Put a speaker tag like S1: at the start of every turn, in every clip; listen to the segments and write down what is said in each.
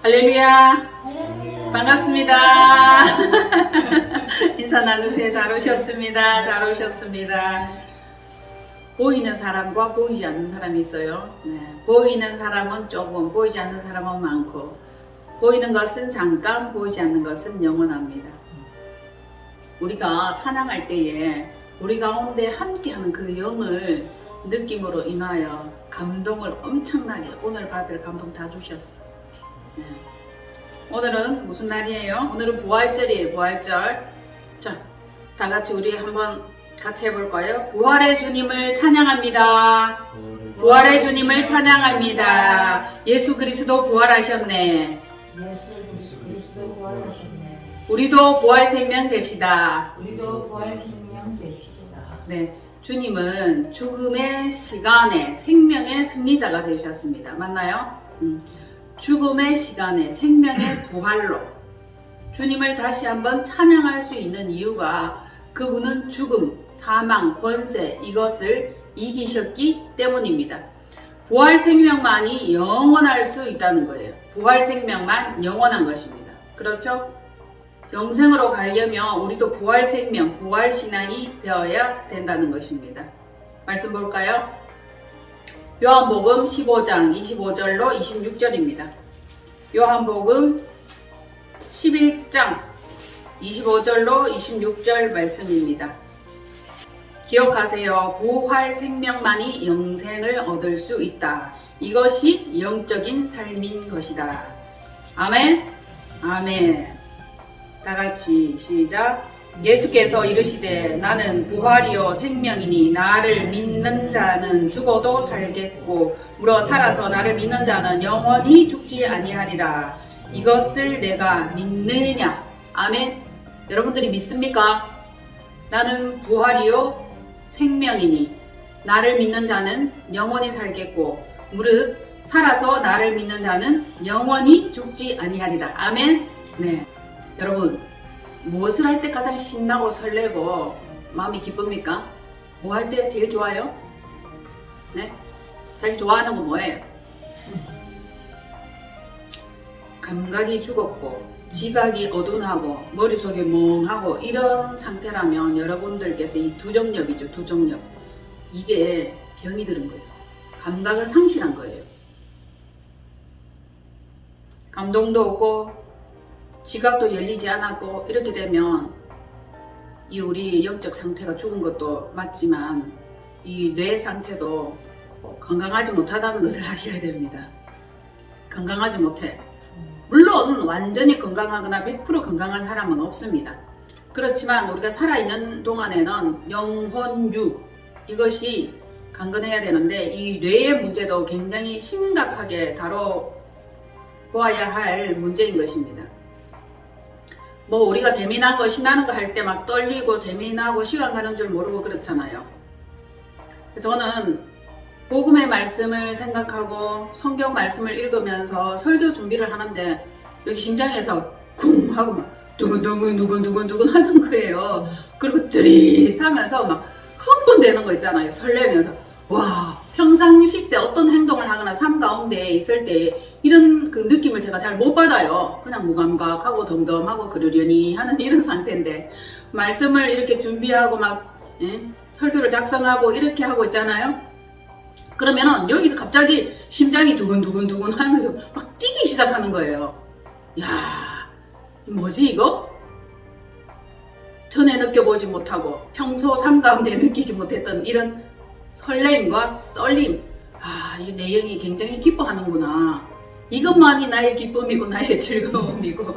S1: 할렐루야. 반갑습니다. 인사 나누세요. 잘 오셨습니다. 잘 오셨습니다. 보이는 사람과 보이지 않는 사람이 있어요. 네. 보이는 사람은 조금, 보이지 않는 사람은 많고, 보이는 것은 잠깐, 보이지 않는 것은 영원합니다. 우리가 찬양할 때에 우리 가운데 함께하는 그 영을 느낌으로 인하여 감동을 엄청나게 오늘 받을 감동 다 주셨어. 네. 오늘은 무슨 날이에요? 오늘은 부활절이에요. 부활절. 자, 다 같이 우리 한번 같이 해볼까요? 부활의 주님을 찬양합니다. 부활의 주님을 찬양합니다. 예수 그리스도 부활하셨네.
S2: 예수 그리스도 부활하셨네.
S1: 우리도 부활 생명 됩시다.
S2: 우리도 부활 생명 되시다.
S1: 네, 주님은 죽음의 시간에 생명의 승리자가 되셨습니다. 맞나요? 죽음의 시간에 생명의 부활로 주님을 다시 한번 찬양할 수 있는 이유가 그분은 죽음, 사망, 권세 이것을 이기셨기 때문입니다. 부활 생명만이 영원할 수 있다는 거예요. 부활 생명만 영원한 것입니다. 그렇죠? 영생으로 가려면 우리도 부활 생명, 부활 신앙이 되어야 된다는 것입니다. 말씀 볼까요? 요한복음 15장 25절로 26절입니다. 요한복음 11장 25절로 26절 말씀입니다. 기억하세요. 부활 생명만이 영생을 얻을 수 있다. 이것이 영적인 삶인 것이다. 아멘. 아멘. 다 같이 시작. 예수께서 이르시되 나는 부활이요 생명이니 나를 믿는 자는 죽어도 살겠고 물어 살아서 나를 믿는 자는 영원히 죽지 아니하리라. 이것을 내가 믿느냐? 아멘. 여러분들이 믿습니까? 나는 부활이요 생명이니 나를 믿는 자는 영원히 살겠고 무릇 살아서 나를 믿는 자는 영원히 죽지 아니하리라. 아멘. 네. 여러분, 무엇을 할 때 가장 신나고 설레고 마음이 기쁩니까? 뭐 할 때 제일 좋아요? 네? 자기 좋아하는 거 뭐예요? 감각이 죽었고 지각이 어둔하고 머릿속이 멍하고 이런 상태라면 여러분들께서 이 두정력이죠. 두정력. 이게 병이 들은 거예요. 감각을 상실한 거예요. 감동도 없고 지각도 열리지 않았고 이렇게 되면 이 우리 영적 상태가 죽은 것도 맞지만 이 뇌 상태도 건강하지 못하다는 것을 아셔야 됩니다. 건강하지 못해. 물론 완전히 건강하거나 100% 건강한 사람은 없습니다. 그렇지만 우리가 살아있는 동안에는 영혼, 육 이것이 강건해야 되는데 이 뇌의 문제도 굉장히 심각하게 다뤄보아야 할 문제인 것입니다. 뭐 우리가 재미난 거 신나는 거 할 때 막 떨리고 재미나고 시간 가는 줄 모르고 그렇잖아요. 그래서 저는 복음의 말씀을 생각하고 성경 말씀을 읽으면서 설교 준비를 하는데 여기 심장에서 쿵 하고 막 두근두근 하는 거예요. 그리고 드릿하면서 막 흥분되는 거 있잖아요. 설레면서 와, 평상시 때 어떤 행동을 하거나 삶 가운데 있을 때 이런 그 느낌을 제가 잘 못 받아요. 그냥 무감각하고 덤덤하고 그러려니 하는 이런 상태인데 말씀을 이렇게 준비하고 막 설교를 작성하고 이렇게 하고 있잖아요. 그러면은 여기서 갑자기 심장이 두근두근 하면서 막 뛰기 시작하는 거예요. 야, 뭐지 이거? 전에 느껴보지 못하고 평소 삶 가운데 느끼지 못했던 이런 설레임과 떨림. 아, 이 내 영이 굉장히 기뻐하는구나. 이것만이 나의 기쁨이고 나의 즐거움이고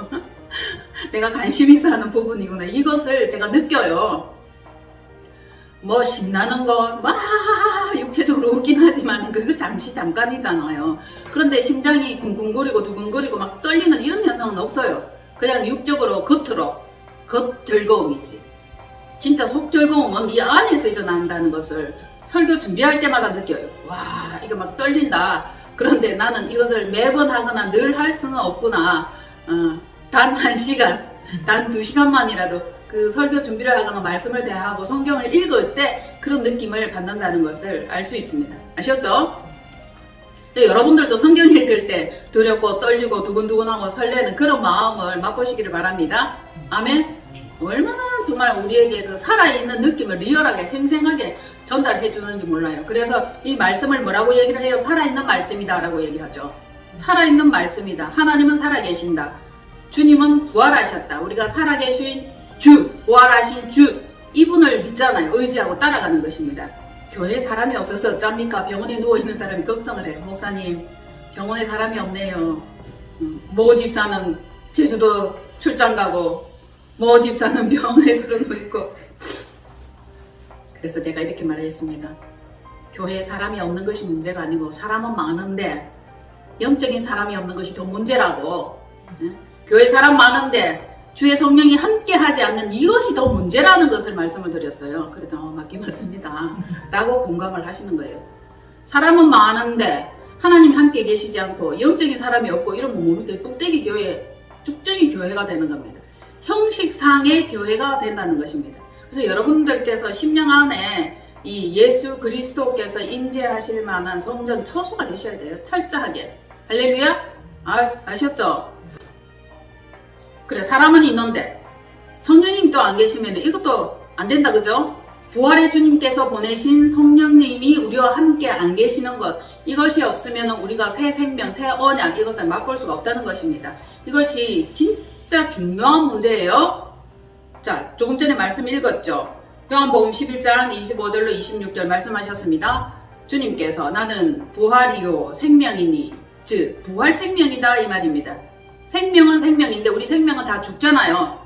S1: 내가 관심 있어 하는 부분이구나. 이것을 제가 느껴요. 뭐 신나는 거 막 육체적으로 웃긴 하지만 그거 잠깐이잖아요. 그런데 심장이 쿵쿵거리고 두근거리고 막 떨리는 이런 현상은 없어요. 그냥 육적으로 겉으로 겉 즐거움이지. 진짜 속 즐거움은 이 안에서 일어난다는 것을 설교 준비할 때마다 느껴요. 와, 이거 막 떨린다. 그런데 나는 이것을 매번 하거나 늘 할 수는 없구나. 단 1시간, 단 2시간만이라도 그 설교 준비를 하거나 말씀을 대하고 성경을 읽을 때 그런 느낌을 받는다는 것을 알 수 있습니다. 아셨죠? 근데 여러분들도 성경 읽을 때 두렵고 떨리고 두근두근하고 설레는 그런 마음을 맛보시기를 바랍니다. 아멘. 얼마나 정말 우리에게 그 살아있는 느낌을 리얼하게 생생하게 전달해 주는지 몰라요. 그래서 이 말씀을 뭐라고 얘기를 해요? 살아있는 말씀이다 라고 얘기하죠. 살아있는 말씀이다. 하나님은 살아계신다. 주님은 부활하셨다. 우리가 살아계신 주, 부활하신 주, 이분을 믿잖아요. 의지하고 따라가는 것입니다. 교회에 사람이 없어서 어쩝니까? 병원에 누워있는 사람이 걱정을 해요. 목사님, 병원에 사람이 없네요. 모 집사는 제주도 출장 가고 모 집사는 병원에 그러고 있고. 그래서 제가 이렇게 말했습니다. 교회에 사람이 없는 것이 문제가 아니고 사람은 많은데 영적인 사람이 없는 것이 더 문제라고. 교회에 사람 많은데 주의 성령이 함께 하지 않는 이것이 더 문제라는 것을 말씀을 드렸어요. 그래도 맞긴 맞습니다 라고 공감을 하시는 거예요. 사람은 많은데 하나님 함께 계시지 않고 영적인 사람이 없고 이러면 모르게 뚝배기 교회, 쭉정이 교회가 되는 겁니다. 형식상의 교회가 된다는 것입니다. 그래서 여러분들께서 10년 안에 이 예수 그리스도께서 임재하실 만한 성전 처소가 되셔야 돼요. 철저하게. 할렐루야? 아셨죠? 그래, 사람은 있는데 성령님 또 안 계시면 이것도 안 된다, 그죠? 부활의 주님께서 보내신 성령님이 우리와 함께 안 계시는 것, 이것이 없으면 우리가 새 생명, 새 언약, 이것을 맛볼 수가 없다는 것입니다. 이것이 진짜 중요한 문제예요. 자, 조금 전에 말씀 읽었죠? 요한복음 11장 25절로 26절 말씀하셨습니다. 주님께서 나는 부활이요 생명이니, 즉 부활 생명이다 이 말입니다. 생명은 생명인데 우리 생명은 다 죽잖아요.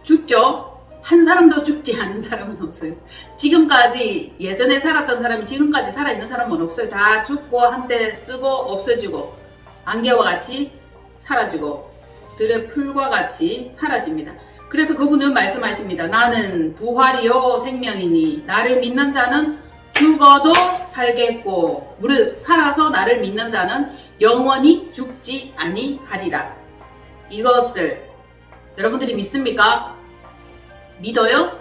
S1: 죽죠? 한 사람도 죽지 않은 사람은 없어요. 지금까지 예전에 살았던 사람이 지금까지 살아있는 사람은 없어요. 다 죽고 한때 쓰고 없어지고 안개와 같이 사라지고 들의 풀과 같이 사라집니다. 그래서 그분은 말씀하십니다. 나는 부활이요 생명이니 나를 믿는 자는 죽어도 살겠고 무릇 살아서 나를 믿는 자는 영원히 죽지 아니하리라. 이것을 여러분들이 믿습니까? 믿어요?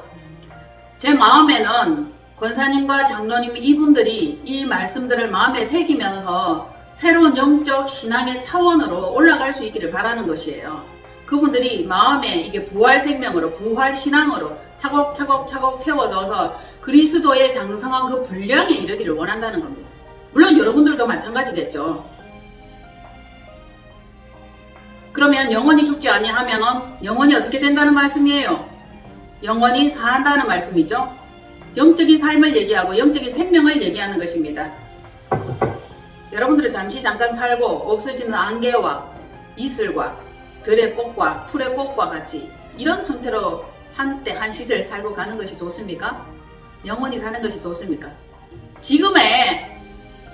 S1: 제 마음에는 권사님과 장로님 이분들이 이 말씀들을 마음에 새기면서 새로운 영적 신앙의 차원으로 올라갈 수 있기를 바라는 것이에요. 그분들이 마음에 이게 부활 생명으로 부활 신앙으로 차곡차곡 채워져서 그리스도의 장성한 그 분량에 이르기를 원한다는 겁니다. 물론 여러분들도 마찬가지겠죠. 그러면 영원히 죽지 아니하면 영원히 어떻게 된다는 말씀이에요? 영원히 산다는 말씀이죠. 영적인 삶을 얘기하고 영적인 생명을 얘기하는 것입니다. 여러분들은 잠깐 살고 없어지는 안개와 이슬과 들의 꽃과 풀의 꽃과 같이 이런 상태로 한때 한 시절 살고 가는 것이 좋습니까? 영원히 사는 것이 좋습니까? 지금의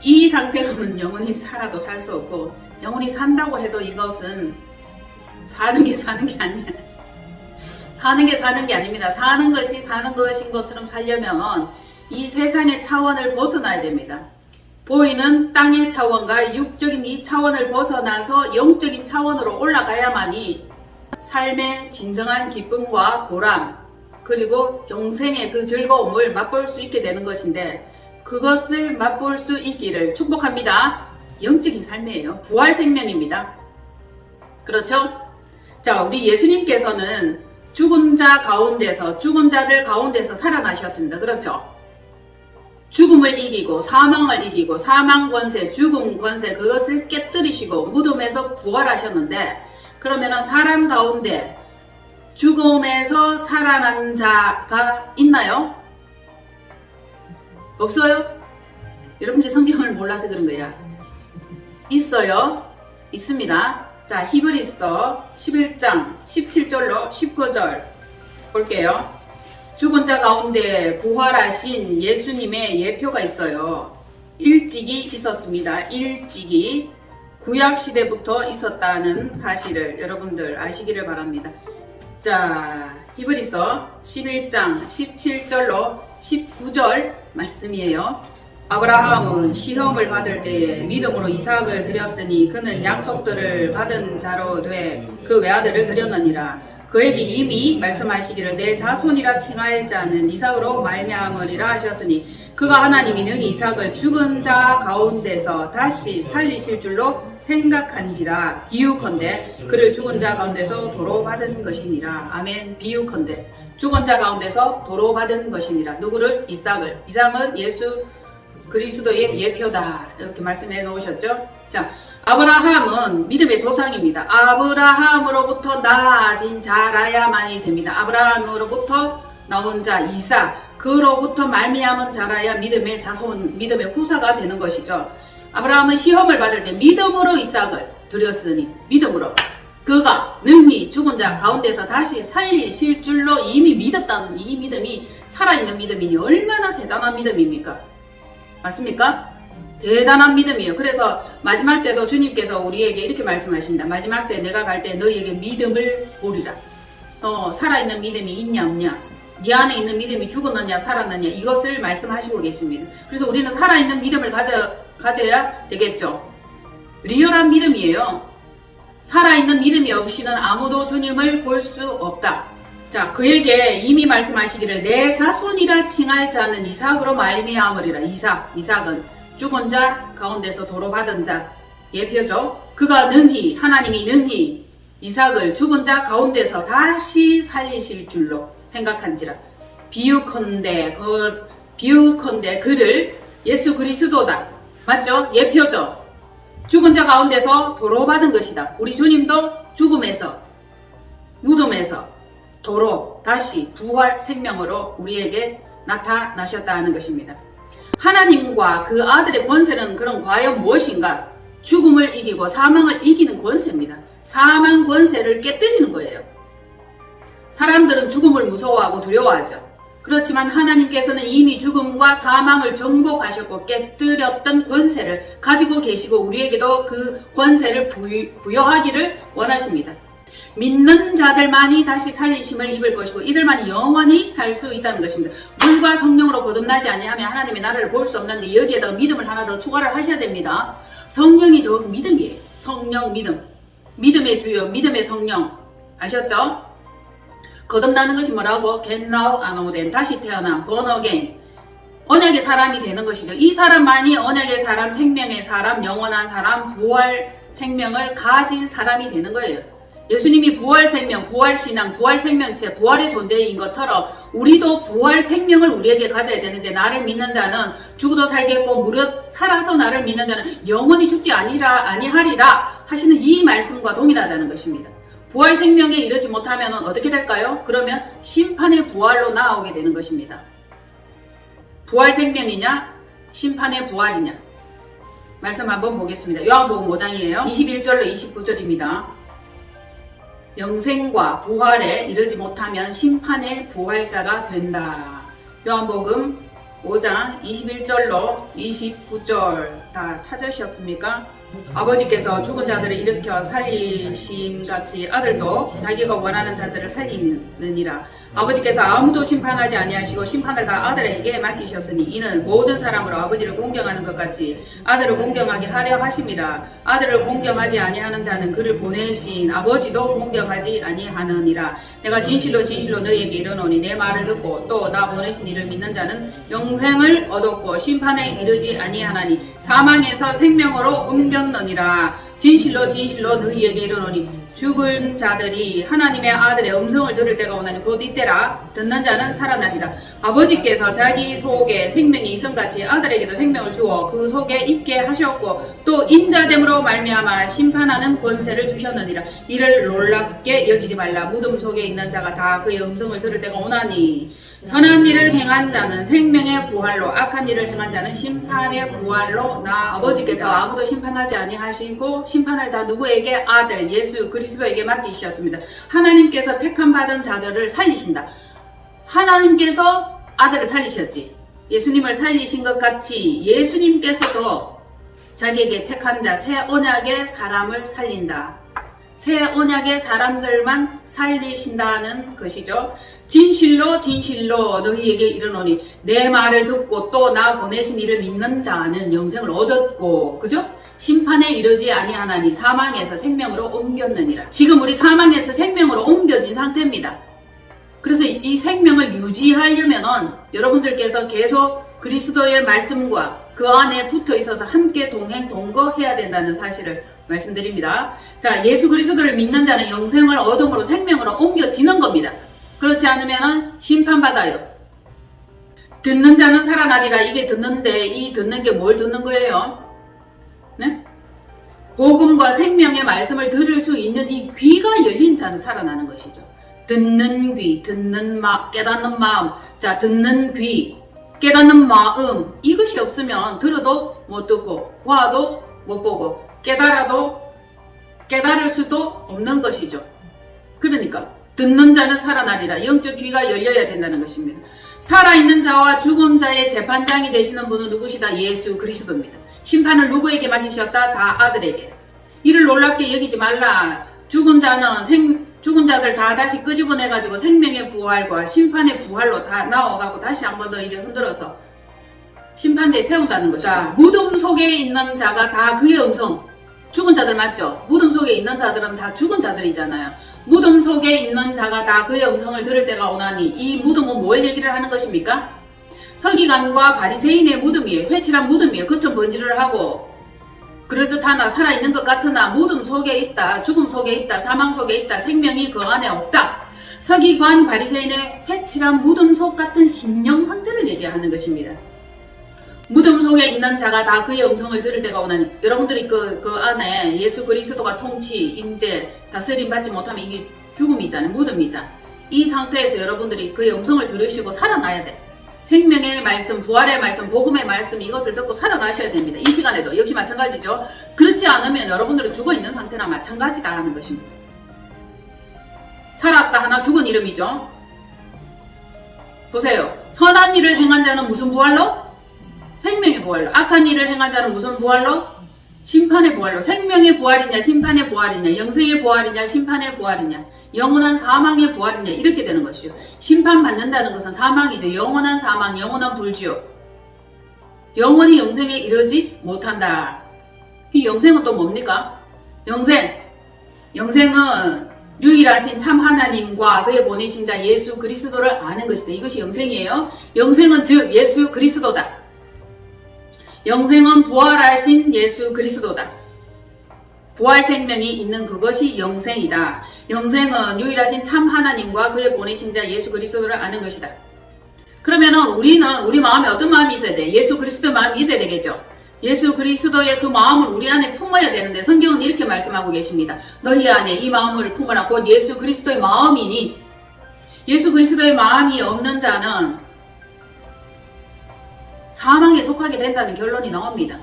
S1: 이 상태로는 영원히 살아도 살 수 없고 영원히 산다고 해도 이것은 사는 게 아니야. 사는 게 아닙니다. 사는 것이 사는 것인 것처럼 살려면 이 세상의 차원을 벗어나야 됩니다. 보이는 땅의 차원과 육적인 이 차원을 벗어나서 영적인 차원으로 올라가야만이 삶의 진정한 기쁨과 보람 그리고 영생의 그 즐거움을 맛볼 수 있게 되는 것인데 그것을 맛볼 수 있기를 축복합니다. 영적인 삶이에요. 부활 생명입니다. 그렇죠? 자, 우리 예수님께서는 죽은 자들 가운데서 살아나셨습니다. 그렇죠? 죽음을 이기고 사망을 이기고 사망 권세, 죽음 권세 그것을 깨뜨리시고 무덤에서 부활하셨는데 그러면은 사람 가운데 죽음에서 살아난 자가 있나요? 없어요? 여러분들 성경을 몰라서 그런 거야. 있어요. 있습니다. 자, 히브리서 11장 17절로 19절 볼게요. 죽은 자 가운데 부활하신 예수님의 예표가 있어요. 일찍이 있었습니다. 일찍이 구약시대부터 있었다는 사실을 여러분들 아시기를 바랍니다. 자, 히브리서 11장 17절로 19절 말씀이에요. 아브라함은 시험을 받을 때에 믿음으로 이삭을 드렸으니 그는 약속들을 받은 자로 돼 그 외아들을 드렸느니라. 그에게 이미 말씀하시기를 내 자손이라 칭할 자는 이삭으로 말미암으리라 하셨으니 그가 하나님이 능히 이삭을 죽은 자 가운데서 다시 살리실 줄로 생각한지라. 비유컨대 그를 죽은 자 가운데서 도로 받은 것이니라. 아멘. 비유컨대 죽은 자 가운데서 도로 받은 것이니라. 누구를? 이삭을. 이삭은 예수 그리스도의 예표다. 이렇게 말씀해 놓으셨죠. 자, 아브라함은 믿음의 조상입니다. 아브라함으로부터 나아진 자라야만이 됩니다. 아브라함으로부터 나온 자 이삭, 그로부터 말미암은 자라야 믿음의 자손, 믿음의 후사가 되는 것이죠. 아브라함은 시험을 받을 때 믿음으로 이삭을 드렸으니 믿음으로 그가 능히 죽은 자 가운데서 다시 살리실 줄로 이미 믿었다는 이 믿음이 살아있는 믿음이니 얼마나 대단한 믿음입니까? 맞습니까? 대단한 믿음이에요. 그래서 마지막 때도 주님께서 우리에게 이렇게 말씀하십니다. 마지막 때 내가 갈 때 너희에게 믿음을 보리라. 살아있는 믿음이 있냐 없냐, 네 안에 있는 믿음이 죽었느냐 살았느냐, 이것을 말씀하시고 계십니다. 그래서 우리는 살아있는 믿음을 가져야 되겠죠. 리얼한 믿음이에요. 살아있는 믿음이 없이는 아무도 주님을 볼 수 없다. 자, 그에게 이미 말씀하시기를 내 자손이라 칭할 자는 이삭으로 말미암으리라. 이삭은 죽은 자 가운데서 도로 받은 자 예표죠. 그가 능히, 하나님이 능히 이삭을 죽은 자 가운데서 다시 살리실 줄로 생각한지라. 비유컨대 그를 예수 그리스도다. 맞죠? 예표죠. 죽은 자 가운데서 도로 받은 것이다. 우리 주님도 죽음에서, 무덤에서 도로 다시 부활 생명으로 우리에게 나타나셨다 하는 것입니다. 하나님과 그 아들의 권세는 그럼 과연 무엇인가? 죽음을 이기고 사망을 이기는 권세입니다. 사망 권세를 깨뜨리는 거예요. 사람들은 죽음을 무서워하고 두려워하죠. 그렇지만 하나님께서는 이미 죽음과 사망을 정복하셨고 깨뜨렸던 권세를 가지고 계시고 우리에게도 그 권세를 부여하기를 원하십니다. 믿는 자들만이 다시 살리심을 입을 것이고 이들만이 영원히 살 수 있다는 것입니다. 물과 성령으로 거듭나지 아니하면 하나님의 나라를 볼 수 없는데 여기에다가 믿음을 하나 더 추가를 하셔야 됩니다. 성령이 저 믿음이에요. 성령 믿음. 믿음의 주요, 믿음의 성령. 아셨죠? 거듭나는 것이 뭐라고? get now and again. 다시 태어남, born again. 언약의 사람이 되는 것이죠. 이 사람만이 언약의 사람, 생명의 사람, 영원한 사람, 부활 생명을 가진 사람이 되는 거예요. 예수님이 부활 생명, 부활 신앙, 부활 생명체, 부활의 존재인 것처럼 우리도 부활 생명을 우리에게 가져야 되는데 나를 믿는 자는 죽어도 살겠고 무릇 살아서 나를 믿는 자는 영원히 죽지 아니하리라 하시는 이 말씀과 동일하다는 것입니다. 부활 생명에 이르지 못하면 어떻게 될까요? 그러면 심판의 부활로 나아오게 되는 것입니다. 부활 생명이냐? 심판의 부활이냐? 말씀 한번 보겠습니다. 요한복음 5장이에요. 21절로 29절입니다. 영생과 부활에 이르지 못하면 심판의 부활자가 된다. 요한복음 5장 21절로 29절 다 찾으셨습니까? 아버지께서 죽은 자들을 일으켜 살리심같이 아들도 자기가 원하는 자들을 살리느니라. 아버지께서 아무도 심판하지 아니하시고 심판을 다 아들에게 맡기셨으니 이는 모든 사람으로 아버지를 공경하는 것 같이 아들을 공경하게 하려 하심이라. 아들을 공경하지 아니하는 자는 그를 보내신 아버지도 공경하지 아니하느니라. 내가 진실로 진실로 너희에게 이르노니 내 말을 듣고 또 나 보내신 이를 믿는 자는 영생을 얻었고 심판에 이르지 아니하나니 사망에서 생명으로 옮겼느니라. 진실로 진실로 너희에게 이르노니 죽은 자들이 하나님의 아들의 음성을 들을 때가 오나니 곧 이때라. 듣는 자는 살아나리라. 아버지께서 자기 속에 생명이 있음같이 아들에게도 생명을 주어 그 속에 있게 하셨고 또 인자됨으로 말미암아 심판하는 권세를 주셨느니라. 이를 놀랍게 여기지 말라. 무덤 속에 있는 자가 다 그의 음성을 들을 때가 오나니 선한 일을 행한 자는 생명의 부활로 악한 일을 행한 자는 심판의 부활로 아버지께서 아무도 심판하지 아니하시고 심판을 다 누구에게? 아들 예수 그리스도에게 맡기셨습니다. 하나님께서 택함 받은 자들을 살리신다. 하나님께서 아들을 살리셨지. 예수님을 살리신 것 같이 예수님께서도 자기에게 택한 자 새 언약의 사람을 살린다. 새 언약의 사람들만 살리신다는 것이죠. 진실로 진실로 너희에게 이르노니 내 말을 듣고 또 나 보내신 이를 믿는 자는 영생을 얻었고, 그죠? 심판에 이르지 아니하나니 사망에서 생명으로 옮겼느니라. 지금 우리 사망에서 생명으로 옮겨진 상태입니다. 그래서 이 생명을 유지하려면은 여러분들께서 계속 그리스도의 말씀과 그 안에 붙어 있어서 함께 동행 동거해야 된다는 사실을 말씀드립니다. 자, 예수 그리스도를 믿는 자는 영생을 얻음으로 생명으로 옮겨지는 겁니다. 그렇지 않으면은 심판받아요. 듣는 자는 살아나리라. 이게 듣는데 이 듣는 게 뭘 듣는 거예요? 네? 복음과 생명의 말씀을 들을 수 있는 이 귀가 열린 자는 살아나는 것이죠. 듣는 귀, 듣는 깨닫는 마음. 자, 듣는 귀, 깨닫는 마음. 이것이 없으면 들어도 못 듣고 봐도 못 보고 깨달아도 깨달을 수도 없는 것이죠. 그러니까 듣는 자는 살아나리라. 영적 귀가 열려야 된다는 것입니다. 살아있는 자와 죽은 자의 재판장이 되시는 분은 누구시다? 예수 그리스도입니다. 심판을 누구에게 맡기셨다? 다 아들에게. 이를 놀랍게 여기지 말라. 죽은 자들 다 다시 끄집어내가지고 생명의 부활과 심판의 부활로 다 나와가고 다시 한 번 더 이제 흔들어서 심판대에 세운다는 것이죠. 자, 무덤 속에 있는 자가 다 그의 음성. 죽은 자들 맞죠? 무덤 속에 있는 자들은 다 죽은 자들이잖아요. 무덤 속에 있는 자가 다 그의 음성을 들을 때가 오나니 이 무덤은 뭘 얘기를 하는 것입니까? 서기관과 바리새인의 무덤이에요. 회칠한 무덤이에요. 그처럼 번지를 하고 그래도 하나 살아있는 것 같으나 무덤 속에 있다. 죽음 속에 있다. 사망 속에 있다. 생명이 그 안에 없다. 서기관 바리새인의 회칠한 무덤 속 같은 심령 상태를 얘기하는 것입니다. 무덤 속에 있는 자가 다 그의 음성을 들을 때가 오나니 여러분들이 그 안에 예수 그리스도가 통치, 임재, 다스림 받지 못하면 이게 죽음이잖아요. 무덤이잖아요. 이 상태에서 여러분들이 그의 음성을 들으시고 살아나야 돼. 생명의 말씀, 부활의 말씀, 복음의 말씀 이것을 듣고 살아나셔야 됩니다. 이 시간에도 역시 마찬가지죠. 그렇지 않으면 여러분들은 죽어있는 상태나 마찬가지다라는 것입니다. 살았다 하나 죽은 이름이죠. 보세요. 선한 일을 행한 자는 무슨 부활로? 생명의 부활로. 악한 일을 행한 자는 무슨 부활로? 심판의 부활로. 생명의 부활이냐 심판의 부활이냐 영생의 부활이냐 심판의 부활이냐 영원한 사망의 부활이냐 이렇게 되는 것이죠. 심판받는다는 것은 사망이죠. 영원한 사망, 영원한 불지옥. 영원히 영생에 이르지 못한다. 이 영생은 또 뭡니까? 영생은 유일하신 참 하나님과 그의 보내신 자 예수 그리스도를 아는 것이다. 이것이 영생이에요. 영생은 즉 예수 그리스도다. 영생은 부활하신 예수 그리스도다. 부활 생명이 있는 그것이 영생이다. 영생은 유일하신 참 하나님과 그의 보내신 자 예수 그리스도를 아는 것이다. 그러면은 우리 마음에 어떤 마음이 있어야 돼? 예수 그리스도의 마음이 있어야 되겠죠. 예수 그리스도의 그 마음을 우리 안에 품어야 되는데 성경은 이렇게 말씀하고 계십니다. 너희 안에 이 마음을 품으라. 곧 예수 그리스도의 마음이니 예수 그리스도의 마음이 없는 자는 사망에 속하게 된다는 결론이 나옵니다.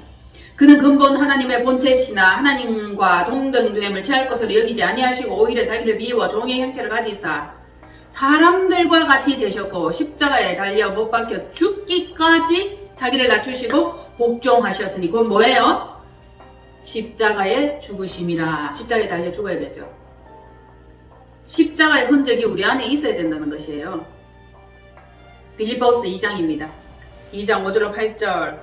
S1: 그는 근본 하나님의 본체시나 하나님과 동등됨을 취할 것으로 여기지 아니하시고 오히려 자기를 비워 종의 형체를 가지사 사람들과 같이 되셨고 십자가에 달려 못 박혀 죽기까지 자기를 낮추시고 복종하셨으니 그건 뭐예요? 십자가에 죽으심이라. 십자가에 달려 죽어야겠죠. 십자가의 흔적이 우리 안에 있어야 된다는 것이에요. 빌립보서 2장입니다. 2장 5절로 8절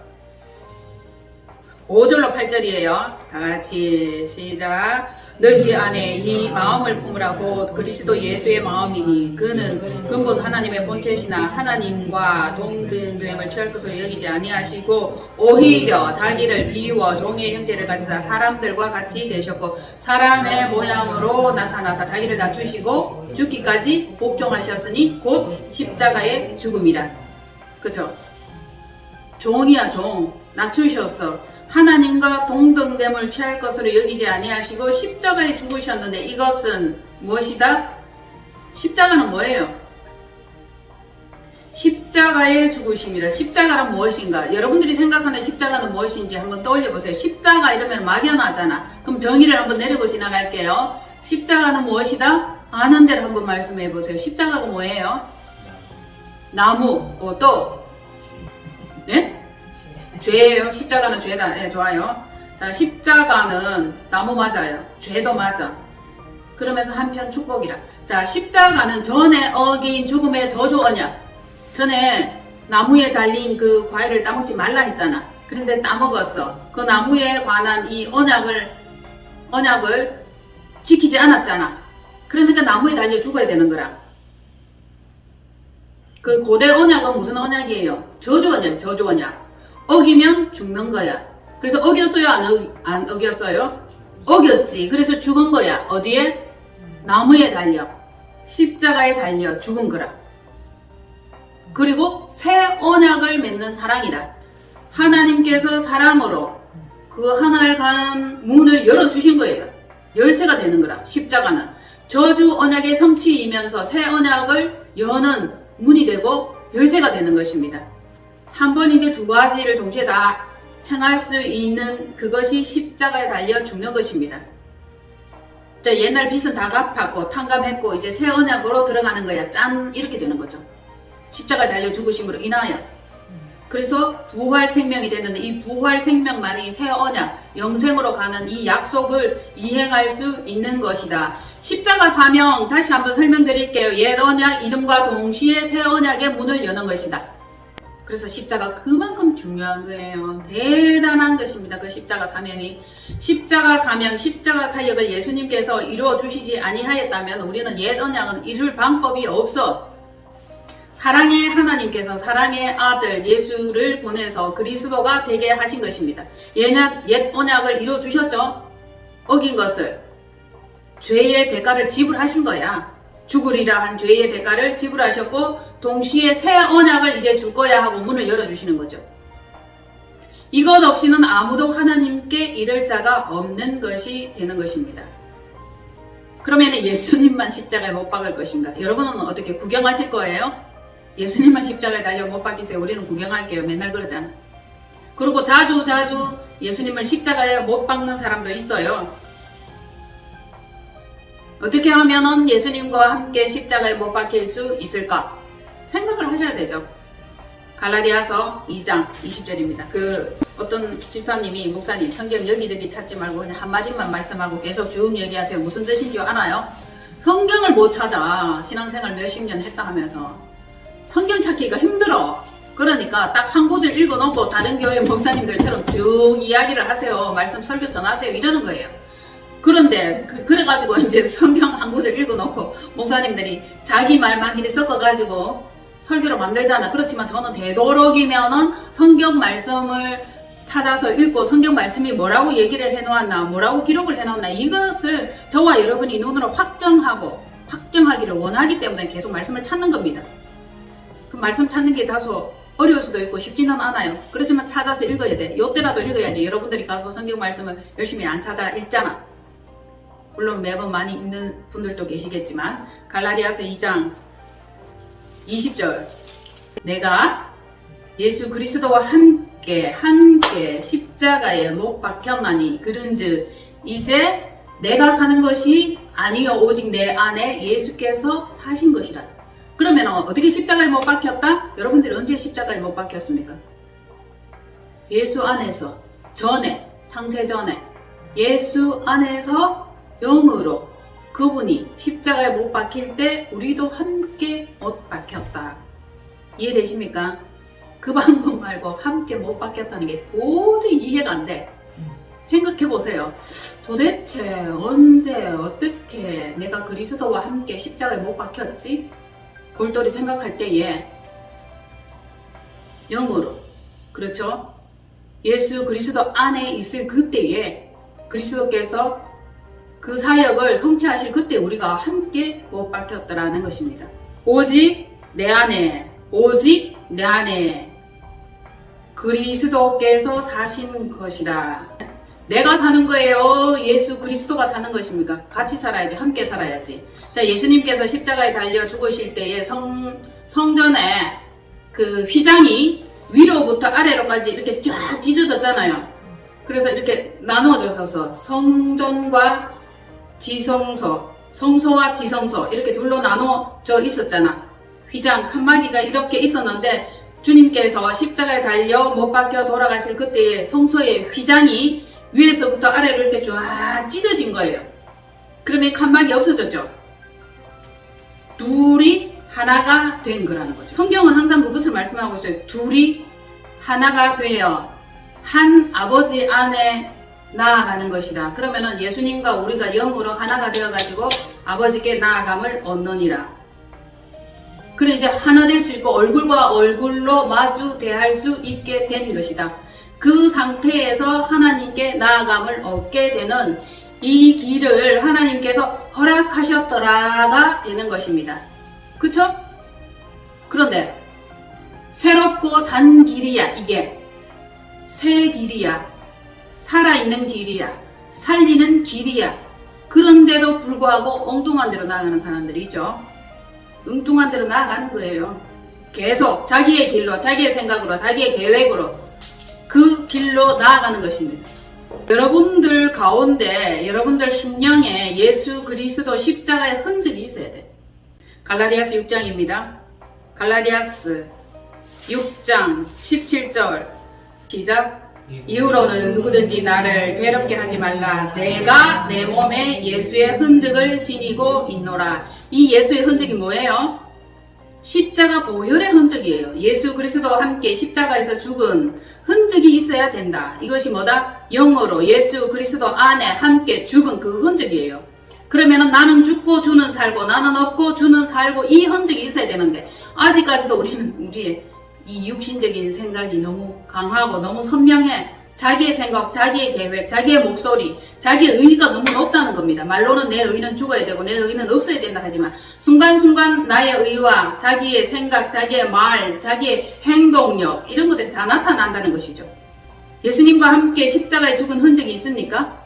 S1: 5절로 8절이에요. 다같이 시작. 너희 안에 이 마음을 품으라. 곧 그리스도 예수의 마음이니 그는 근본 하나님의 본체시나 하나님과 동등됨을 취할 것으로 여기지 아니하시고 오히려 자기를 비워 종의 형체를 가지사 사람들과 같이 되셨고 사람의 모양으로 나타나사 자기를 낮추시고 죽기까지 복종하셨으니 곧 십자가의 죽음이라. 그쵸? 종이야 종. 낮추셨어. 하나님과 동등됨을 취할 것으로 여기지 아니하시고 십자가에 죽으셨는데 이것은 무엇이다? 십자가는 뭐예요? 십자가에 죽으십니다. 십자가란 무엇인가? 여러분들이 생각하는 십자가는 무엇인지 한번 떠올려 보세요. 십자가 이러면 막연하잖아. 그럼 정의를 한번 내리고 지나갈게요. 십자가는 무엇이다? 아는 대로 한번 말씀해 보세요. 십자가가 뭐예요? 나무. 또 네? 죄예요. 십자가는 죄다. 네, 좋아요. 자, 십자가는 나무 맞아요. 죄도 맞아. 그러면서 한편 축복이라. 자, 십자가는 전에 어긴 죽음의 저주 언약. 전에 나무에 달린 그 과일을 따먹지 말라 했잖아. 그런데 따먹었어. 그 나무에 관한 이 언약을 지키지 않았잖아. 그러니까 나무에 달려 죽어야 되는 거라. 그 고대 언약은 무슨 언약이에요? 저주 언약, 저주 언약. 어기면 죽는 거야. 그래서 어겼어요? 안 어겼어요? 어겼지. 그래서 죽은 거야. 어디에? 나무에 달려. 십자가에 달려 죽은 거라. 그리고 새 언약을 맺는 사랑이다. 하나님께서 사랑으로 그 하늘 가는 문을 열어주신 거예요. 열쇠가 되는 거라. 십자가는 저주 언약의 성취이면서 새 언약을 여는 문이 되고 열쇠가 되는 것입니다. 한 번인데 두 가지를 동시에 다 행할 수 있는 그것이 십자가에 달려 죽는 것입니다. 자, 옛날 빚은 다 갚았고 탕감했고 이제 새 언약으로 들어가는 거야. 짠! 이렇게 되는 거죠. 십자가에 달려 죽으심으로 인하여. 그래서 부활 생명이 되는데 이 부활 생명만이 새 언약, 영생으로 가는 이 약속을 이행할 수 있는 것이다. 십자가 사명 다시 한번 설명드릴게요. 옛 언약 이름과 동시에 새 언약의 문을 여는 것이다. 그래서 십자가 그만큼 중요한 거예요. 대단한 것입니다. 그 십자가 사명이. 십자가 사명, 십자가 사역을 예수님께서 이루어 주시지 아니하였다면 우리는 옛 언약은 이룰 방법이 없어. 사랑의 하나님께서 사랑의 아들 예수를 보내서 그리스도가 되게 하신 것입니다. 옛 언약을 이루어 주셨죠. 어긴 것을 죄의 대가를 지불하신 거야. 죽으리라 한 죄의 대가를 지불하셨고 동시에 새 언약을 이제 줄 거야 하고 문을 열어주시는 거죠. 이것 없이는 아무도 하나님께 이를 자가 없는 것이 되는 것입니다. 그러면 예수님만 십자가에 못 박을 것인가? 여러분은 어떻게 구경하실 거예요? 예수님만 십자가에 달려 못 박히세요. 우리는 구경할게요. 맨날 그러잖아. 그리고 자주 예수님을 십자가에 못 박는 사람도 있어요. 어떻게 하면은 예수님과 함께 십자가에 못 박힐 수 있을까? 생각을 하셔야 되죠. 갈라디아서 2장 20절입니다. 어떤 집사님이 목사님 성경 여기저기 찾지 말고 그냥 한마디만 말씀하고 계속 쭉 얘기하세요. 무슨 뜻인 줄 아나요? 성경을 못 찾아. 신앙생활 몇십 년 했다 하면서 성경 찾기가 힘들어. 그러니까 딱 한 구절 읽어놓고 다른 교회 목사님들처럼 쭉 이야기를 하세요. 말씀 설교 전하세요. 이러는 거예요. 그런데 그래가지고 이제 성경 한 구절 읽어놓고 목사님들이 자기 말만 이리 섞어가지고 설교를 만들잖아. 그렇지만 저는 되도록이면은 성경 말씀을 찾아서 읽고 성경 말씀이 뭐라고 얘기를 해놓았나, 뭐라고 기록을 해놓았나, 이것을 저와 여러분이 눈으로 확정하기를 원하기 때문에 계속 말씀을 찾는 겁니다. 그 말씀 찾는 게 다소 어려울 수도 있고 쉽지는 않아요. 그렇지만 찾아서 읽어야 돼. 요때라도 읽어야지. 여러분들이 가서 성경 말씀을 열심히 안 찾아 읽잖아. 물론 매번 많이 읽는 분들도 계시겠지만 갈라디아서 2장 20절 내가 예수 그리스도와 함께 십자가에 못 박혔나니 그런즉 이제 내가 사는 것이 아니요 오직 내 안에 예수께서 사신 것이라. 그러면 어떻게 십자가에 못 박혔다? 여러분들이 언제 십자가에 못 박혔습니까? 예수 안에서 창세 전에 예수 안에서 영으로 그분이 십자가에 못 박힐 때 우리도 함께 못 박혔다. 이해되십니까? 그 방법 말고 함께 못 박혔다는 게 도저히 이해가 안 돼. 생각해 보세요. 도대체 언제 어떻게 내가 그리스도와 함께 십자가에 못 박혔지? 골똘히 생각할 때에 영으로, 그렇죠? 예수 그리스도 안에 있을 그때에 그리스도께서 그 사역을 성취하실 그때 우리가 함께 못 박혔더라는 것입니다. 오직 내 안에 그리스도께서 사신 것이다. 내가 사는 거예요? 예수 그리스도가 사는 것입니까? 같이 살아야지. 함께 살아야지. 자, 예수님께서 십자가에 달려 죽으실 때에 성전에 그 휘장이 위로부터 아래로까지 이렇게 쫙 찢어졌잖아요. 그래서 이렇게 나눠져서 성전과 지성소, 성소와 지성소 이렇게 둘로 나눠져 있었잖아. 휘장, 칸막이가 이렇게 있었는데 주님께서 십자가에 달려 못 박혀 돌아가실 그때에 성소의 휘장이 위에서부터 아래로 이렇게 쫙 찢어진 거예요. 그러면 칸막이 없어졌죠. 둘이 하나가 된 거라는 거죠. 성경은 항상 그것을 말씀하고 있어요. 둘이 하나가 되어 한 아버지 안에 나아가는 것이다. 그러면은 예수님과 우리가 영으로 하나가 되어가지고 아버지께 나아감을 얻느니라. 그래 이제 하나 될 수 있고 얼굴과 얼굴로 마주 대할 수 있게 된 것이다. 그 상태에서 하나님께 나아감을 얻게 되는 이 길을 하나님께서 허락하셨더라가 되는 것입니다. 그쵸? 그런데 새롭고 산 길이야. 이게 새 길이야. 살아있는 길이야. 살리는 길이야. 그런데도 불구하고 엉뚱한 데로 나아가는 사람들이 있죠. 엉뚱한 데로 나아가는 거예요. 계속 자기의 길로, 자기의 생각으로, 자기의 계획으로 그 길로 나아가는 것입니다. 여러분들 가운데, 여러분들 심령에 예수 그리스도 십자가의 흔적이 있어야 돼. 갈라디아스 6장입니다. 갈라디아스 6장 17절 시작. 이후로는 누구든지 나를 괴롭게 하지 말라. 내가 내 몸에 예수의 흔적을 지니고 있노라. 이 예수의 흔적이 뭐예요? 십자가 보혈의 흔적이에요. 예수 그리스도와 함께 십자가에서 죽은 흔적이 있어야 된다. 이것이 뭐다? 영어로 예수 그리스도 안에 함께 죽은 그 흔적이에요. 그러면은 나는 죽고 주는 살고 나는 없고 주는 살고 이 흔적이 있어야 되는데 아직까지도 우리는 우리의 이 육신적인 생각이 너무 강하고 너무 선명해. 자기의 생각, 자기의 계획, 자기의 목소리, 자기의 의의가 너무 높다는 겁니다. 말로는 내 의의는 죽어야 되고 내 의의는 없어야 된다 하지만 순간순간 나의 의와 자기의 생각, 자기의 말, 자기의 행동력 이런 것들이 다 나타난다는 것이죠. 예수님과 함께 십자가에 죽은 흔적이 있습니까?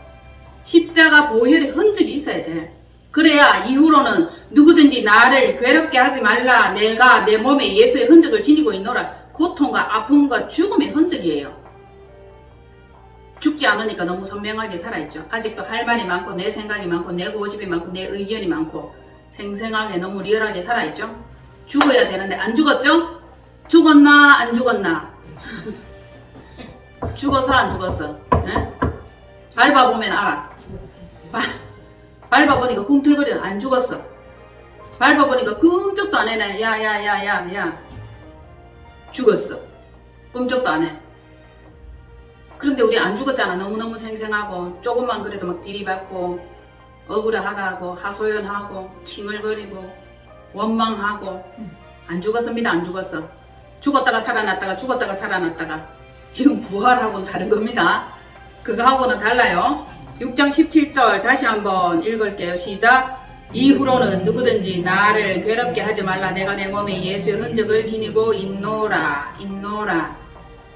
S1: 십자가 보혈의 흔적이 있어야 돼. 그래야 이후로는 누구든지 나를 괴롭게 하지 말라. 내가 내 몸에 예수의 흔적을 지니고 있노라. 고통과 아픔과 죽음의 흔적이에요. 죽지 않으니까 너무 선명하게 살아있죠. 아직도 할 말이 많고 내 생각이 많고 내 고집이 많고 내 의견이 많고 생생하게 너무 리얼하게 살아있죠. 죽어야 되는데 안 죽었죠? 죽었나 안 죽었나? 죽어서 안 죽었어? 에? 밟아보면 알아. 밟아보니까 꿈틀거려. 안 죽었어. 밟아보니까 끔찍도 안 해네. 야 죽었어. 끔찍도 안 해. 그런데 우리 안 죽었잖아. 너무너무 생생하고 조금만 그래도 막 디리받고 억울하다고 하소연하고 칭얼거리고 원망하고 안 죽었습니다. 안 죽었어. 죽었다가 살아났다가 죽었다가 살아났다가 이건 부활하고는 다른 겁니다. 그거하고는 달라요. 6장 17절 다시 한번 읽을게요. 시작. 이후로는 누구든지 나를 괴롭게 하지 말라. 내가 내 몸에 예수의 흔적을 지니고 있노라.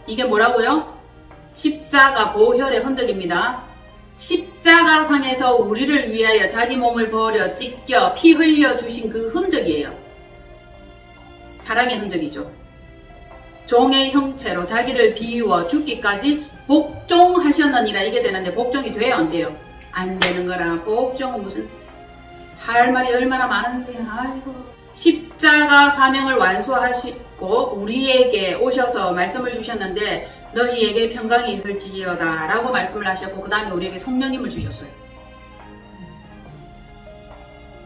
S1: 이게 뭐라고요? 십자가 보혈의 흔적입니다. 십자가상에서 우리를 위하여 자기 몸을 버려 찢겨 피 흘려 주신 그 흔적이에요. 사랑의 흔적이죠. 종의 형체로 자기를 비워 죽기까지 복종하셨느니라. 이게 되는데 복종이 돼요 안 돼요? 안 되는 거라. 복종은 무슨 할 말이 얼마나 많은지. 아이고. 십자가 사명을 완수하시고 우리에게 오셔서 말씀을 주셨는데 너희에게 평강이 있을지어다 라고 말씀을 하셨고 그 다음에 우리에게 성령님을 주셨어요.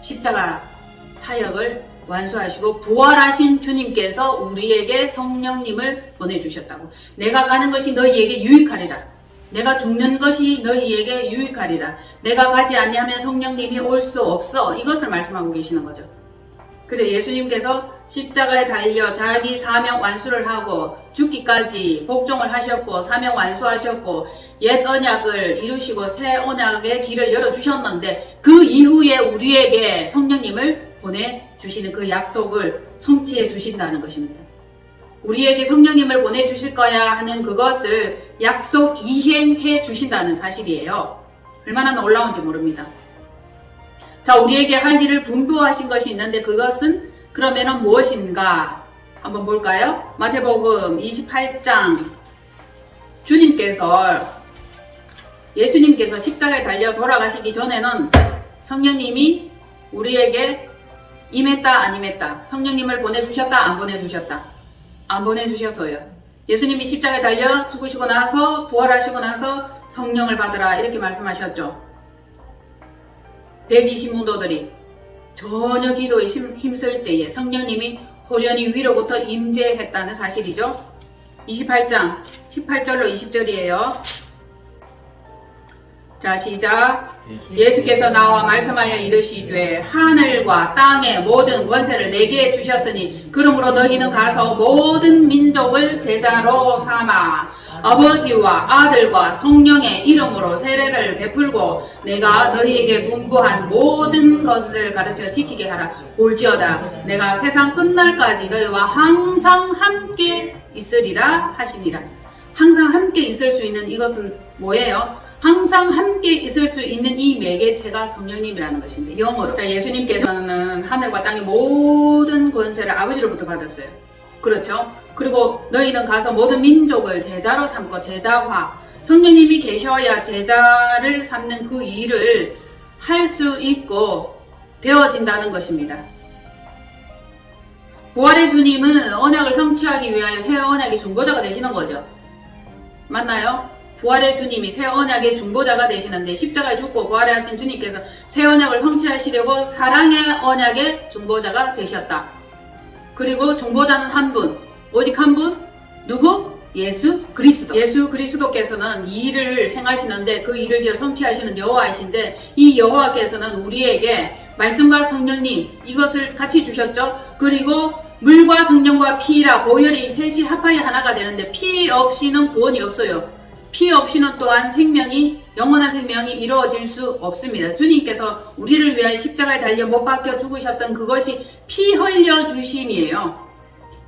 S1: 십자가 사역을 완수하시고 부활하신 주님께서 우리에게 성령님을 보내주셨다고. 내가 가는 것이 너희에게 유익하리라. 내가 죽는 것이 너희에게 유익하리라. 내가 가지 아니하면 성령님이 올 수 없어. 이것을 말씀하고 계시는 거죠. 그래서 예수님께서 십자가에 달려 자기 사명 완수를 하고 죽기까지 복종을 하셨고 사명 완수하셨고 옛 언약을 이루시고 새 언약의 길을 열어주셨는데 그 이후에 우리에게 성령님을 보내주시는 그 약속을 성취해 주신다는 것입니다. 우리에게 성령님을 보내주실 거야 하는 그것을 약속 이행해 주신다는 사실이에요. 얼마나 놀라운지 모릅니다. 자, 우리에게 할 일을 분부하신 것이 있는데 그것은 그러면은 무엇인가 한번 볼까요? 마태복음 28장 예수님께서 십자가에 달려 돌아가시기 전에는 성령님이 우리에게 임했다 안 임했다? 성령님을 보내주셨다 안 보내주셨다? 안 보내주셨어요. 예수님이 십자가에 달려 죽으시고 나서 부활하시고 나서 성령을 받으라 이렇게 말씀하셨죠. 120문도들이 전혀 기도에 힘쓸 때에 성령님이 호련히 위로부터 임재했다는 사실이죠. 28장 18절로 20절이에요. 자, 시작. 예수께서 나와 말씀하여 이르시되 하늘과 땅의 모든 권세를 내게 주셨으니 그러므로 너희는 가서 모든 민족을 제자로 삼아 아버지와 아들과 성령의 이름으로 세례를 베풀고 내가 너희에게 분부한 모든 것을 가르쳐 지키게 하라. 볼지어다 내가 세상 끝날까지 너희와 항상 함께 있으리라 하시니라. 항상 함께 있을 수 있는 이것은 뭐예요? 항상 함께 있을 수 있는 이 매개체가 성령님이라는 것입니다. 영어로. 자, 예수님께서는 하늘과 땅의 모든 권세를 아버지로부터 받았어요. 그렇죠? 그리고 너희는 가서 모든 민족을 제자로 삼고 제자화. 성령님이 계셔야 제자를 삼는 그 일을 할 수 있고 되어진다는 것입니다. 부활의 주님은 언약을 성취하기 위하여 새 언약의 중보자가 되시는 거죠. 맞나요? 부활의 주님이 새 언약의 중보자가 되시는데 십자가에 죽고 부활하신 주님께서 새 언약을 성취하시려고 사랑의 언약의 중보자가 되셨다. 그리고 중보자는 한 분, 오직 한 분, 누구? 예수 그리스도. 예수 그리스도께서는 이 일을 행하시는데 그 일을 지어 성취하시는 여호와이신데 이 여호와께서는 우리에게 말씀과 성령님 이것을 같이 주셨죠. 그리고 물과 성령과 피라 보혈이 셋이 합하여 하나가 되는데 피 없이는 구원이 없어요. 피 없이는 또한 생명이 영원한 생명이 이루어질 수 없습니다. 주님께서 우리를 위하여 십자가에 달려 못 박혀 죽으셨던 그것이 피 흘려 주심이에요.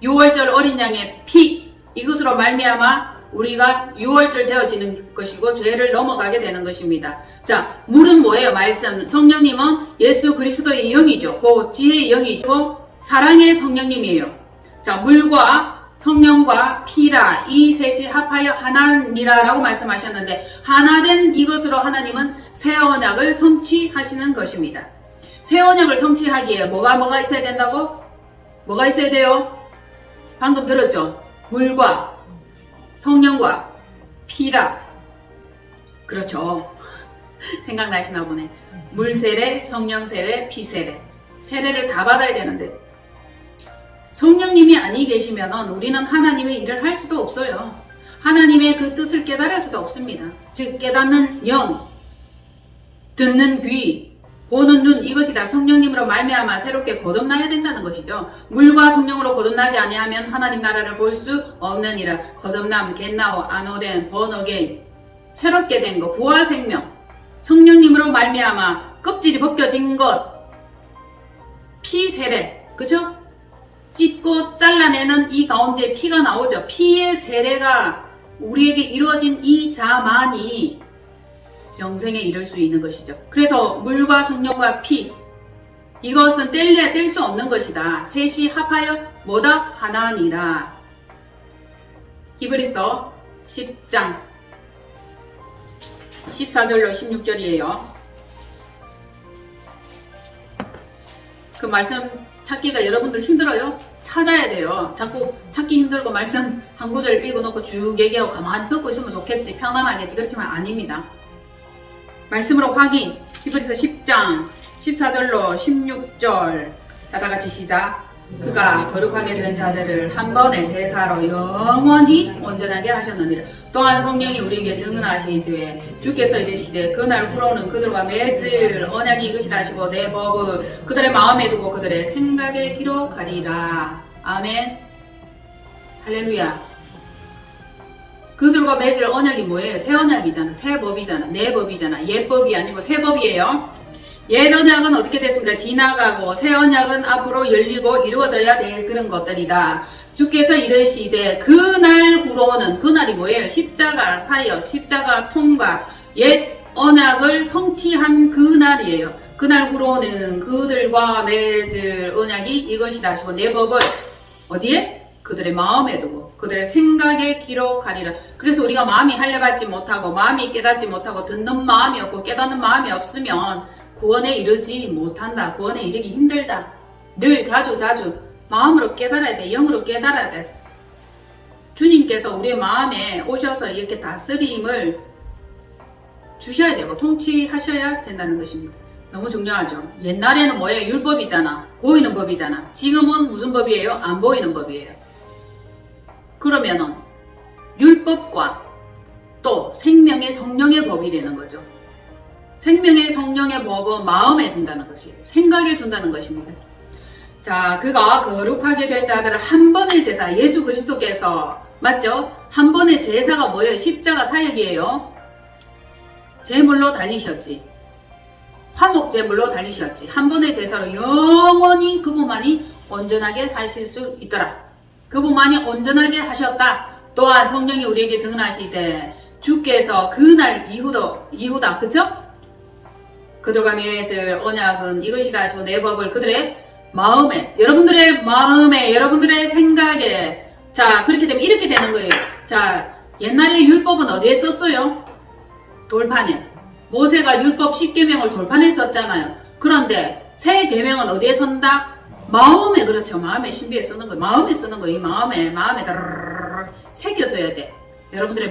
S1: 6월절 어린 양의 피 이것으로 말미암아 우리가 6월절 되어지는 것이고 죄를 넘어가게 되는 것입니다. 자, 물은 뭐예요? 말씀. 성령님은 예수 그리스도의 영이죠. 그 지혜의 영이고 사랑의 성령님이에요. 자, 물과 성령과 피라 이 셋이 합하여 하나니라라고 말씀하셨는데 하나된 이것으로 하나님은 새 언약을 성취하시는 것입니다. 새 언약을 성취하기에 뭐가 있어야 된다고? 뭐가 있어야 돼요? 방금 들었죠? 물과 성령과 피라. 그렇죠. 생각나시나 보네. 물 세례, 성령 세례, 피 세례. 세례를 다 받아야 되는데 성령님이 아니 계시면 우리는 하나님의 일을 할 수도 없어요. 하나님의 그 뜻을 깨달을 수도 없습니다. 즉 깨닫는 영, 듣는 귀, 보는 눈 이것이 다 성령님으로 말미암아 새롭게 거듭나야 된다는 것이죠. 물과 성령으로 거듭나지 아니하면 하나님 나라를 볼 수 없느니라. 거듭남, 겟나오, 아노덴, 번어게인 새롭게 된 것, 부활 생명, 성령님으로 말미암아 껍질이 벗겨진 것, 피 세례, 그죠? 찢고 잘라내는 이 가운데 피가 나오죠. 피의 세례가 우리에게 이루어진 이 자만이 영생에 이를 수 있는 것이죠. 그래서 물과 성령과 피 이것은 뗄래야 뗄 수 없는 것이다. 셋이 합하여 뭐다? 하나니라. 히브리서 10장 14절로 16절이에요. 그 말씀 찾기가 여러분들 힘들어요? 찾아야 돼요. 자꾸 찾기 힘들고 말씀 한 구절 읽어놓고 쭉 얘기하고 가만히 듣고 있으면 좋겠지, 편안하겠지. 그렇지만 아닙니다. 말씀으로 확인. 히브리서 10장 14절로 16절. 자, 다같이 시작. 그가 거룩하게 된 자들을 한 번의 제사로 영원히 온전하게 하셨느니라. 또한 성령이 우리에게 증언하시되 주께서 이르시되 그날 후로는 그들과 맺을 언약이 이것이라 하시고 내 법을 그들의 마음에 두고 그들의 생각에 기록하리라. 아멘. 할렐루야. 그들과 맺을 언약이 뭐예요? 새 언약이잖아. 새 법이잖아. 내 법이잖아. 옛 법이 아니고 새 법이에요. 옛 언약은 어떻게 됐습니까? 지나가고 새 언약은 앞으로 열리고 이루어져야 될 그런 것들이다. 주께서 이르시되 그날 후로는, 그날이 뭐예요? 십자가 사역, 십자가 통과, 옛 언약을 성취한 그날이에요. 그날 후로는 그들과 맺을 언약이 이것이다 하시고 내 법을 어디에? 그들의 마음에 두고 그들의 생각에 기록하리라. 그래서 우리가 마음이 할례받지 못하고 마음이 깨닫지 못하고 듣는 마음이 없고 깨닫는 마음이 없으면 구원에 이르지 못한다. 구원에 이르기 힘들다. 늘 자주 마음으로 깨달아야 돼. 영으로 깨달아야 돼. 주님께서 우리의 마음에 오셔서 이렇게 다스림을 주셔야 되고 통치하셔야 된다는 것입니다. 너무 중요하죠. 옛날에는 뭐예요? 율법이잖아. 보이는 법이잖아. 지금은 무슨 법이에요? 안 보이는 법이에요. 그러면은 율법과 또 생명의 성령의 법이 되는 거죠. 생명의 성령의 법은 마음에 둔다는 것이에요. 생각에 둔다는 것입니다. 자, 그가 거룩하게 된 자들을 한 번의 제사, 예수 그리스도께서, 맞죠? 한 번의 제사가 뭐예요? 십자가 사역이에요. 제물로 달리셨지. 화목 제물로 달리셨지. 한 번의 제사로 영원히 그분만이 온전하게 하실 수 있더라. 그분만이 온전하게 하셨다. 또한 성령이 우리에게 증언하시되 주께서 그날 이후다. 그쵸? 그들과 맺을 언약은 이것이라. 저 내 법을 그들의 마음에, 여러분들의 마음에, 여러분들의 생각에. 자, 그렇게 되면 이렇게 되는 거예요. 자, 옛날에 율법은 어디에 썼어요? 돌판에. 모세가 율법 10계명을 돌판에 썼잖아요. 그런데 새 계명은 어디에 쓴다? 마음에. 그렇죠. 마음에, 신비에 쓰는 거예요. 마음에 쓰는 거예요. 이 마음에 다르르르 새겨져야 돼. 여러분들의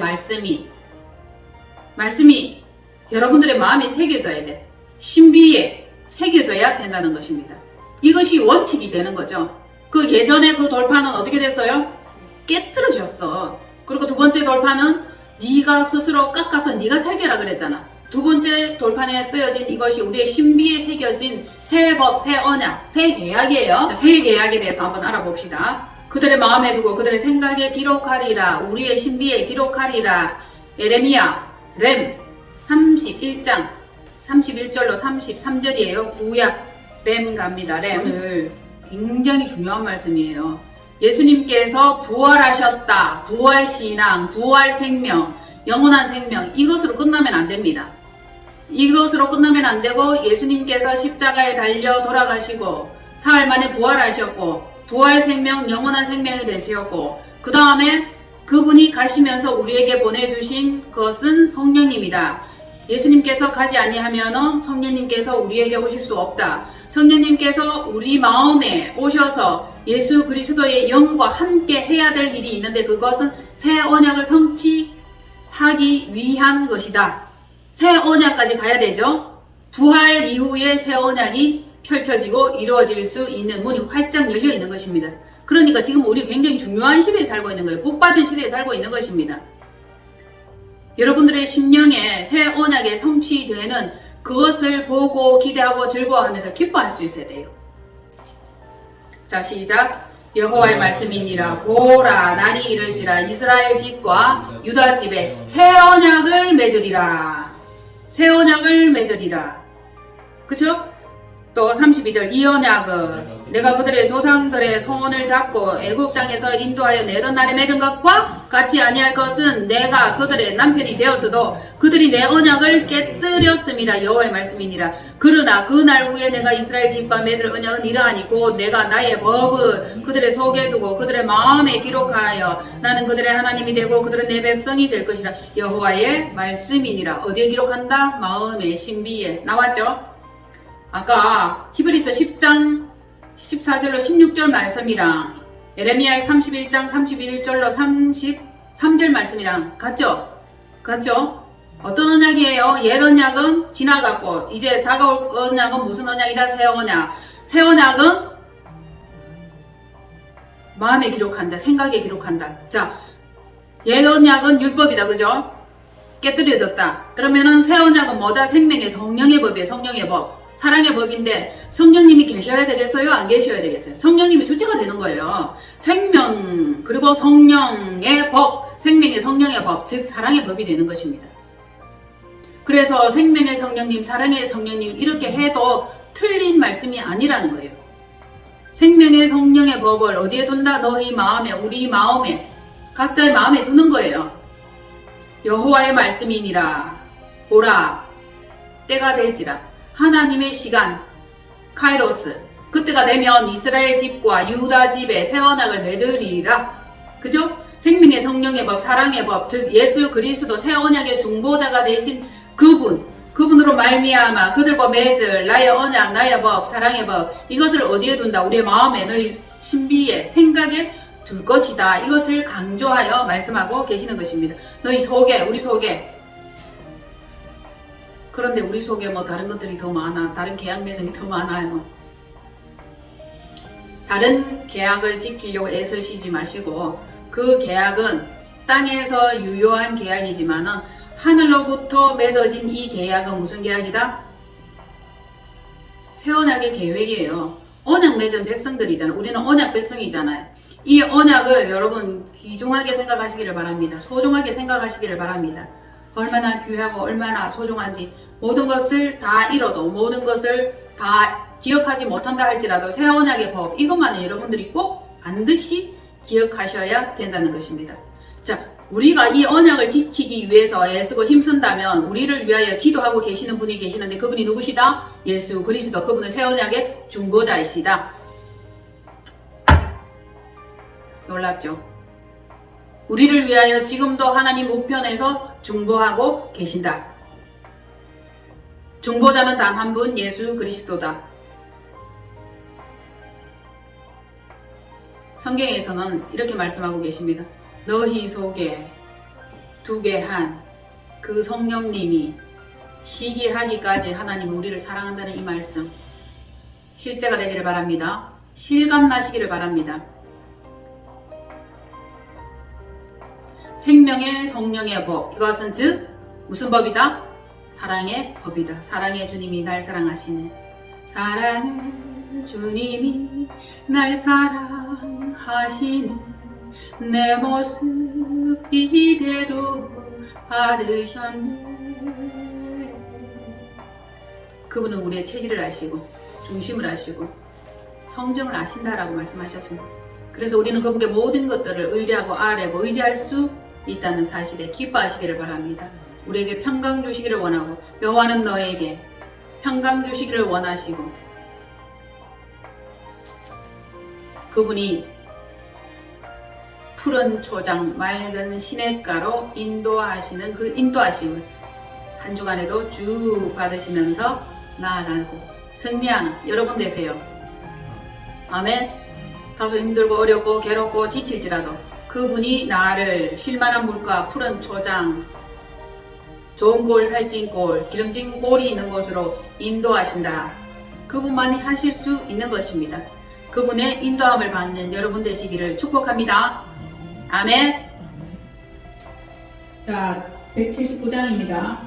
S1: 말씀이 여러분들의 마음이 새겨져야 돼. 신비에 새겨져야 된다는 것입니다. 이것이 원칙이 되는 거죠. 그 예전에 그 돌판은 어떻게 됐어요? 깨트려졌어. 그리고 두 번째 돌판은 네가 스스로 깎아서 네가 새겨라 그랬잖아. 두 번째 돌판에 쓰여진 이것이 우리의 신비에 새겨진 새 법, 새 언약, 새 계약이에요. 자, 새 계약에 대해서 한번 알아봅시다. 그들의 마음에 두고 그들의 생각에 기록하리라. 우리의 신비에 기록하리라. 에레미야, 렘 31장 31절로 33절이에요. 구약 렘 갑니다. 렘. 오늘 굉장히 중요한 말씀이에요. 예수님께서 부활하셨다. 부활신앙, 부활생명, 영원한 생명, 이것으로 끝나면 안 됩니다. 이것으로 끝나면 안 되고, 예수님께서 십자가에 달려 돌아가시고 사흘 만에 부활하셨고 부활생명, 영원한 생명이 되셨고, 그 다음에 그분이 가시면서 우리에게 보내주신 것은 성령님이다. 예수님께서 가지 아니하면 성령님께서 우리에게 오실 수 없다. 성령님께서 우리 마음에 오셔서 예수 그리스도의 영과 함께 해야 될 일이 있는데, 그것은 새 언약을 성취하기 위한 것이다. 새 언약까지 가야 되죠. 부활 이후에 새 언약이 펼쳐지고 이루어질 수 있는 문이 활짝 열려 있는 것입니다. 그러니까 지금 우리 굉장히 중요한 시대에 살고 있는 거예요. 복받은 시대에 살고 있는 것입니다. 여러분들의 심령에 새 언약에 성취되는 그것을 보고 기대하고 즐거워하면서 기뻐할 수 있어야 돼요. 자, 시작. 여호와의 말씀이니라. 보라, 날이 이를지라. 이스라엘 집과 유다 집에 새 언약을 맺으리라. 새 언약을 맺으리라. 그쵸? 또 32절. 이 언약은 내가 그들의 조상들의 손을 잡고 애굽 땅에서 인도하여 내던 날에 맺은 것과 같이 아니할 것은 내가 그들의 남편이 되었어도 그들이 내 언약을 깨뜨렸습니다. 여호와의 말씀이니라. 그러나 그 날 후에 내가 이스라엘 집과 맺을 언약은 이러하니 곧 내가 나의 법을 그들의 속에 두고 그들의 마음에 기록하여 나는 그들의 하나님이 되고 그들은 내 백성이 될 것이라. 여호와의 말씀이니라. 어디에 기록한다? 마음에, 신비에. 나왔죠? 아까 히브리서 10장 14절로 16절 말씀이랑 예레미야 31장 31절로 33절 말씀이랑 같죠? 같죠? 어떤 언약이에요? 옛 언약은 지나갔고 이제 다가올 언약은 무슨 언약이다? 새 언약. 새 언약은 마음에 기록한다. 생각에 기록한다. 자, 옛 언약은 율법이다. 그죠? 깨뜨려졌다. 그러면은 새 언약은 뭐다? 생명의 성령의 법이에요. 성령의 법. 사랑의 법인데 성령님이 계셔야 되겠어요? 안 계셔야 되겠어요? 성령님이 주체가 되는 거예요. 생명 그리고 성령의 법, 생명의 성령의 법, 즉 사랑의 법이 되는 것입니다. 그래서 생명의 성령님, 사랑의 성령님 이렇게 해도 틀린 말씀이 아니라는 거예요. 생명의 성령의 법을 어디에 둔다? 너희 마음에, 우리 마음에, 각자의 마음에 두는 거예요. 여호와의 말씀이니라. 보라, 때가 될지라. 하나님의 시간, 카이로스, 그때가 되면 이스라엘 집과 유다 집에 새 언약을 맺으리라. 그죠? 생명의 성령의 법, 사랑의 법, 즉 예수 그리스도 새 언약의 중보자가 되신 그분으로 말미암아 그들과 맺을 나의 언약, 나의 법, 사랑의 법, 이것을 어디에 둔다? 우리의 마음에, 너희 신비에, 생각에 둘 것이다. 이것을 강조하여 말씀하고 계시는 것입니다. 너희 속에, 우리 속에. 그런데 우리 속에 뭐 다른 것들이 더 많아. 다른 계약 맺음이 더 많아요. 다른 계약을 지키려고 애쓰시지 마시고 그 계약은 땅에서 유효한 계약이지만은 하늘로부터 맺어진 이 계약은 무슨 계약이다? 새 언약의 계획이에요. 언약 맺은 백성들이잖아요. 우리는 언약 백성이잖아요. 이 언약을 여러분 귀중하게 생각하시기를 바랍니다. 소중하게 생각하시기를 바랍니다. 얼마나 귀하고 얼마나 소중한지 모든 것을 다 잃어도 모든 것을 다 기억하지 못한다 할지라도 새 언약의 법 이것만은 여러분들이 꼭 반드시 기억하셔야 된다는 것입니다. 자, 우리가 이 언약을 지키기 위해서 애쓰고 힘쓴다면 우리를 위하여 기도하고 계시는 분이 계시는데 그분이 누구시다? 예수 그리스도. 그분은 새 언약의 중보자이시다. 놀랍죠? 우리를 위하여 지금도 하나님 우편에서 중보하고 계신다. 중보자는 단 한 분, 예수 그리스도다. 성경에서는 이렇게 말씀하고 계십니다. 너희 속에 두게 한 그 성령님이 시기하기까지 하나님 우리를 사랑한다는 이 말씀 실제가 되기를 바랍니다. 실감나시기를 바랍니다. 생명의 성령의 법 이것은 즉 무슨 법이다? 사랑의 법이다. 사랑의 주님이 날 사랑하시네. 사랑의 주님이 날 사랑하시네. 내 모습 이대로 받으셨네. 그분은 우리의 체질을 아시고 중심을 아시고 성정을 아신다라고 말씀하셨습니다. 그래서 우리는 그분께 모든 것들을 의뢰하고 아뢰고 의지할 수 있다는 사실에 기뻐하시기를 바랍니다. 우리에게 평강 주시기를 원하고 여호와는 너에게 평강 주시기를 원하시고 그분이 푸른 초장 맑은 시냇가로 인도하시는 그 인도하심을 한 주간에도 쭉 받으시면서 나아가고 승리하는 여러분 되세요. 아멘. 다소 힘들고 어렵고 괴롭고 지칠지라도 그분이 나를 쉴만한 물가 푸른 초장 좋은 골 살찐 골 기름진 골이 있는 곳으로 인도하신다. 그분만이 하실 수 있는 것입니다. 그분의 인도함을 받는 여러분 되시기를 축복합니다. 아멘. 자, 179장입니다.